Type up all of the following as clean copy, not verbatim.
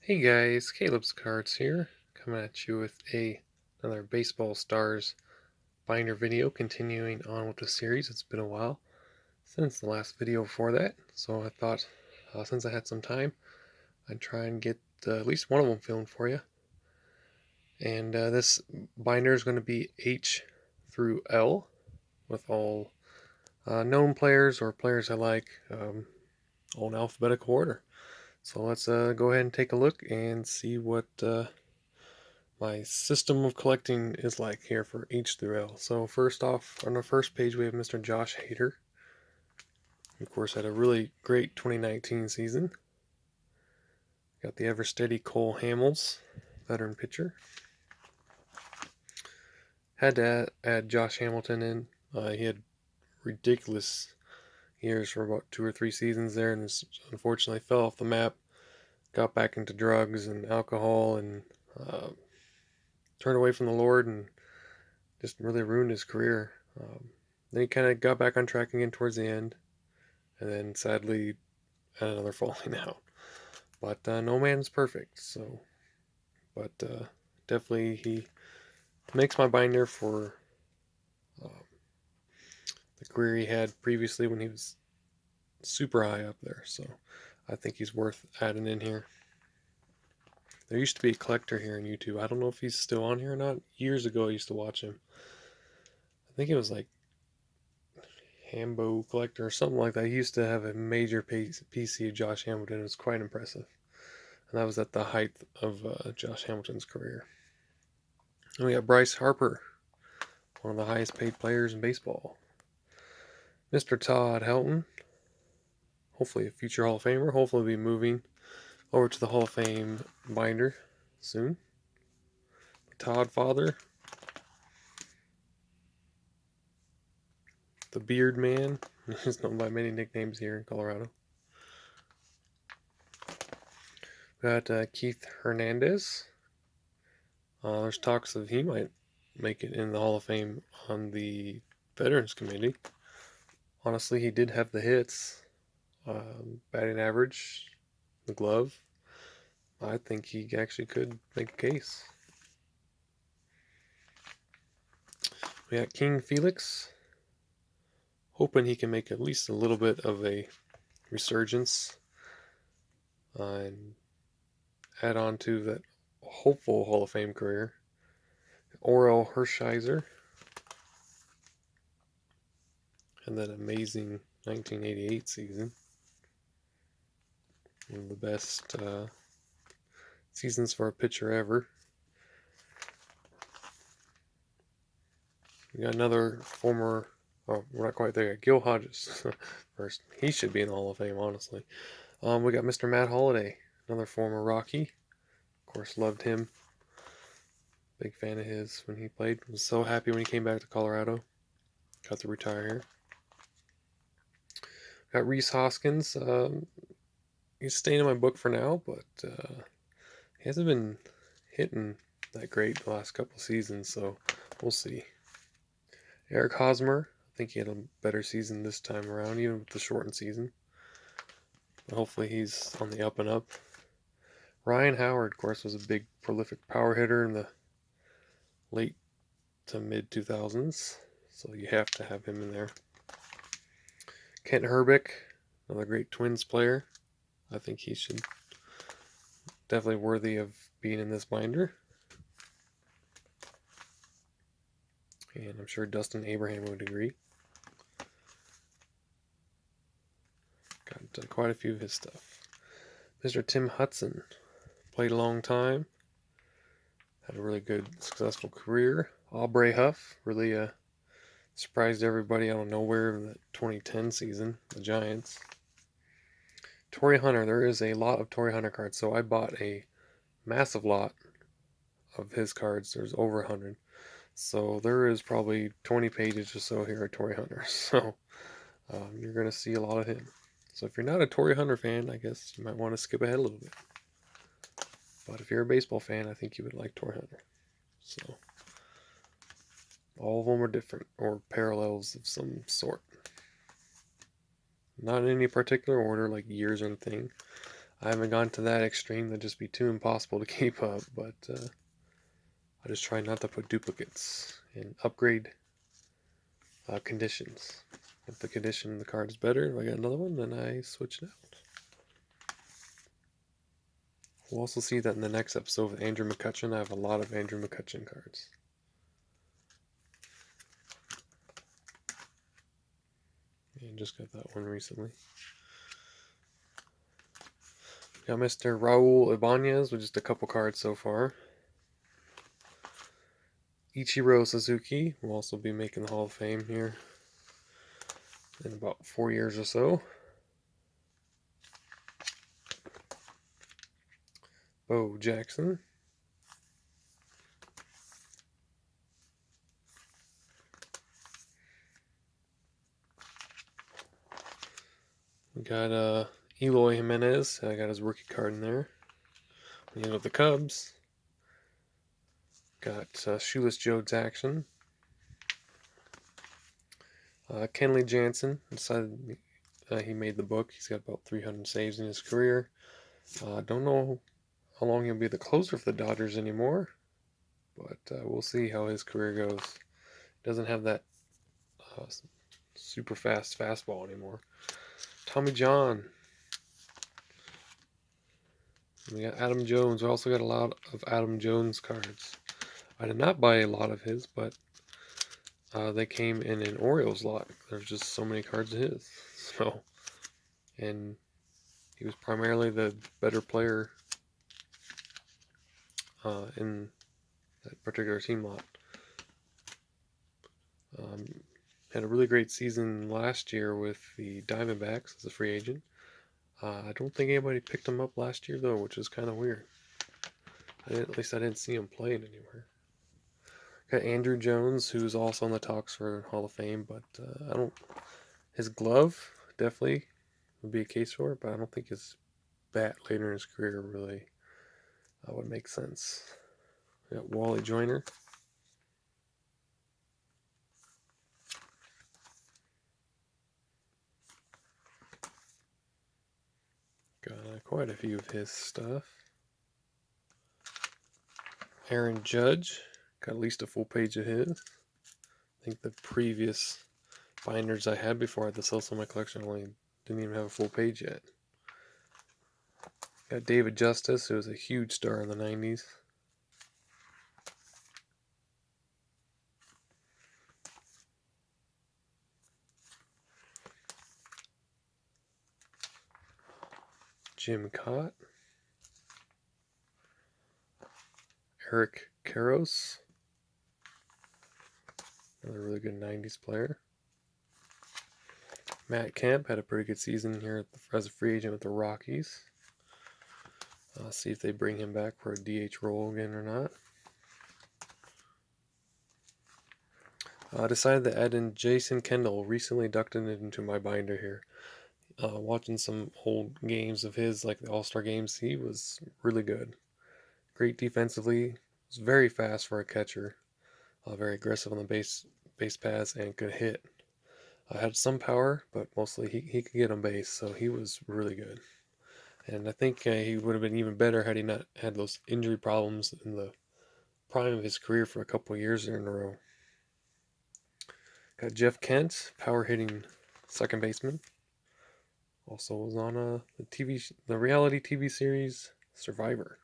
Hey guys, Caleb's Cards here, coming at you with another Baseball Stars binder video, continuing on with the series. It's been a while since the last video before that, so I thought since I had some time, I'd try and get at least one of them filmed for you. And this binder is going to be H through L, with all known players or players I like, all in alphabetical order. So let's go ahead and take a look and see what my system of collecting is like here for H through L. So first off, on the first page we have Mr. Josh Hader. He, of course, had a really great 2019 season. Got the ever steady Cole Hamels, veteran pitcher. Had to add Josh Hamilton in. He had ridiculous years for about 2 or 3 seasons there, and unfortunately fell off the map. Got back into drugs and alcohol, and turned away from the Lord, and just really ruined his career. Then he kind of got back on track again towards the end, and then sadly had another falling out. But no man's perfect, so. But definitely he makes my binder for the career he had previously when he was super high up there. So I think he's worth adding in here. There used to be a collector here on YouTube. I don't know if he's still on here or not. Years ago I used to watch him. I think it was like Hambo Collector or something like that. He used to have a major PC of Josh Hamilton. It was quite impressive. And that was at the height of Josh Hamilton's career. And we got Bryce Harper, one of the highest paid players in baseball. Mr. Todd Helton, hopefully a future Hall of Famer. Hopefully will be moving over to the Hall of Fame binder soon. Todd Father, the Beard Man. He's known by many nicknames here in Colorado. We got Keith Hernandez. There's talks of he might make it in the Hall of Fame on the Veterans Committee. Honestly, he did have the hits, batting average, the glove. I think he actually could make a case. We got King Felix, hoping he can make at least a little bit of a resurgence and add on to that hopeful Hall of Fame career. Orel Hershiser, and that amazing 1988 season. One of the best seasons for a pitcher ever. We got another former, oh, we're not quite there yet, Gil Hodges first. He should be in the Hall of Fame, honestly. We got Mr. Matt Holliday, another former Rocky. Of course, loved him. Big fan of his when he played. Was so happy when he came back to Colorado. Got to retire here. Got Rhys Hoskins. He's staying in my book for now, but he hasn't been hitting that great the last couple seasons, so we'll see. Eric Hosmer, I think he had a better season this time around, even with the shortened season. But hopefully he's on the up and up. Ryan Howard, of course, was a big, prolific power hitter in the late to mid 2000s, so you have to have him in there. Kent Herbeck, another great Twins player. I think he should definitely worthy of being in this binder. And I'm sure Dustin Abraham would agree. Got quite a few of his stuff. Mr. Tim Hudson, played a long time. Had a really good, successful career. Aubrey Huff really surprised everybody out of nowhere in the 2010 season, the Giants. Torrey Hunter, there is a lot of Torrey Hunter cards, so I bought a massive lot of his cards. There's over 100. So there is probably 20 pages or so here of Torrey Hunter. So you're going to see a lot of him. So if you're not a Torrey Hunter fan, I guess you might want to skip ahead a little bit. But if you're a baseball fan, I think you would like Torrey Hunter. So all of them are different or parallels of some sort. Not in any particular order, like years or anything. I haven't gone to that extreme. That'd just be too impossible to keep up, but I just try not to put duplicates and upgrade conditions. If the condition of the card is better, if I get another one, then I switch it out. We'll also see that in the next episode with Andrew McCutchen. I have a lot of Andrew McCutchen cards. And just got that one recently. Got Mr. Raul Ibanez with just a couple cards so far. Ichiro Suzuki will also be making the Hall of Fame here in about 4 years or so. Bo Jackson. We got Eloy Jimenez. I got his rookie card in there. You know the Cubs. Got Shoeless Joe Jackson. Kenley Jansen decided he made the book. He's got about 300 saves in his career. Don't know how long he'll be the closer for the Dodgers anymore, but we'll see how his career goes. Doesn't have that super fast fastball anymore. Tommy John. We got Adam Jones. We also got a lot of Adam Jones cards. I did not buy a lot of his, but they came in an Orioles lot. There's just so many cards of his. So, and he was primarily the better player in that particular team lot. Had a really great season last year with the Diamondbacks as a free agent. I don't think anybody picked him up last year though, which is kind of weird. At least I didn't see him playing anywhere. Got Andrew Jones, who's also in the talks for Hall of Fame, but I don't. His glove definitely would be a case for it, but I don't think his bat later in his career really would make sense. We got Wally Joyner. Got quite a few of his stuff. Aaron Judge. Got at least a full page of his. I think the previous binders I had before I had to sell some of my collection only didn't even have a full page yet. Got David Justice, who was a huge star in the 90s. Jim Cott. Eric Karros. Another really good 90s player. Matt Kemp had a pretty good season here as a free agent with the Rockies. See if they bring him back for a DH role again or not. I decided to add in Jason Kendall, recently inducted into my binder here. Watching some old games of his, like the All-Star games, he was really good. Great defensively, was very fast for a catcher, very aggressive on the base pass, and could hit. Had some power, but mostly he could get on base, so he was really good. And I think he would have been even better had he not had those injury problems in the prime of his career for a couple of years there in a row. Got Jeff Kent, power hitting second baseman. Also was on the reality TV series Survivor.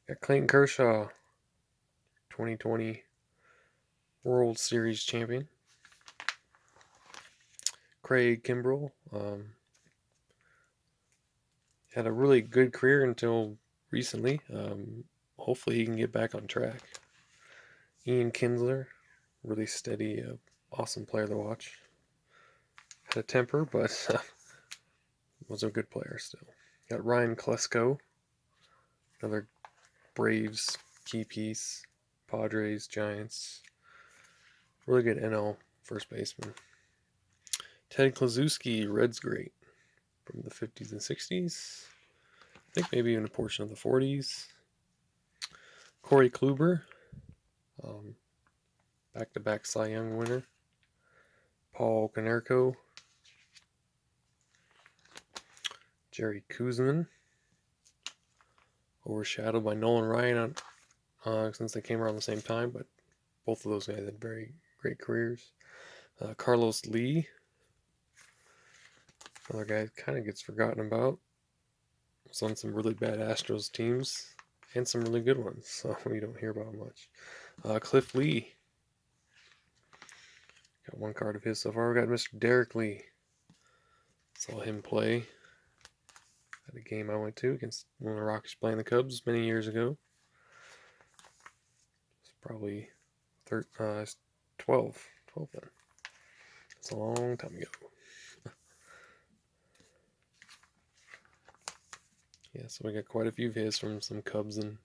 Got Clayton Kershaw, 2020 World Series champion. Craig Kimbrell had a really good career until recently. Hopefully he can get back on track. Ian Kinsler, really steady, awesome player to watch. Had a temper, but was a good player still. Got Ryan Klesko, another Braves key piece. Padres, Giants. Really good NL first baseman. Ted Klaczewski, Reds great from the 50s and 60s. I think maybe even a portion of the 40s. Corey Kluber, back-to-back Cy Young winner. Paul Konerko. Jerry Kuzman, overshadowed by Nolan Ryan since they came around the same time, but both of those guys had very great careers. Carlos Lee, another guy that kind of gets forgotten about. Was on some really bad Astros teams and some really good ones, so we don't hear about much. Cliff Lee, got one card of his so far. We got Mr. Derek Lee. Saw him play at a game I went to against one of the Rockies playing the Cubs many years ago. It's probably 12 then. It's a long time ago. Yeah, so we got quite a few of his from some Cubs and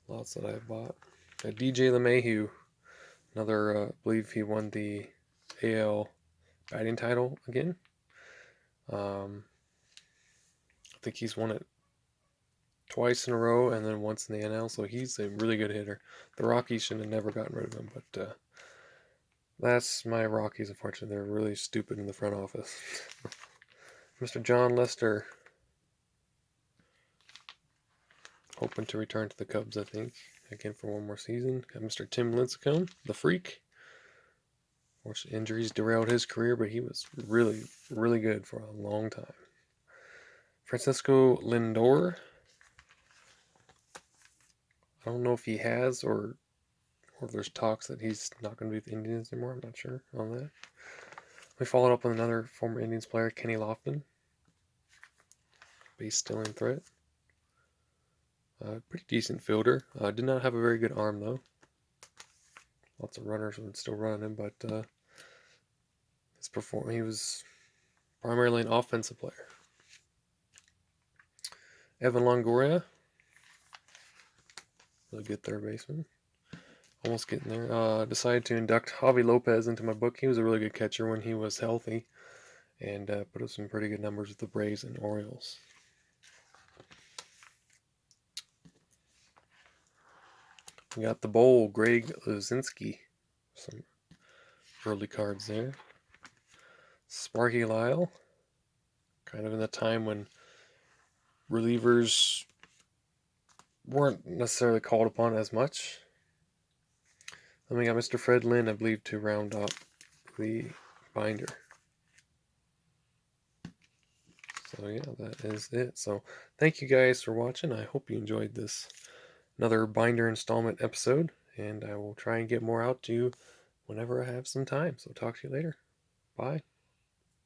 lots that I've bought. Got DJ LeMahieu, another, I believe he won the AL batting title again. I think he's won it twice in a row and then once in the NL, so he's a really good hitter. The Rockies should have never gotten rid of him, but that's my Rockies, unfortunately. They're really stupid in the front office. Mr. John Lester, hoping to return to the Cubs, I think, again for one more season. Got Mr. Tim Lincecum, the Freak. Of course, injuries derailed his career, but he was really, really good for a long time. Francisco Lindor. I don't know if he has or if there's talks that he's not going to be with the Indians anymore. I'm not sure on that. We followed up with another former Indians player, Kenny Lofton. Base stealing threat. Pretty decent fielder. Did not have a very good arm, though. Lots of runners would still run him, but he was primarily an offensive player. Evan Longoria. Really good third baseman. Almost getting there. Decided to induct Javi Lopez into my book. He was a really good catcher when he was healthy, and put up some pretty good numbers with the Braves and Orioles. We got the Bowl, Greg Luzinski. Some early cards there. Sparky Lyle. Kind of in the time when relievers weren't necessarily called upon as much. Then we got Mr. Fred Lynn, I believe, to round up the binder. So yeah, that is it. So thank you guys for watching. I hope you enjoyed this another binder installment episode, and I will try and get more out to you whenever I have some time. So talk to you later. Bye.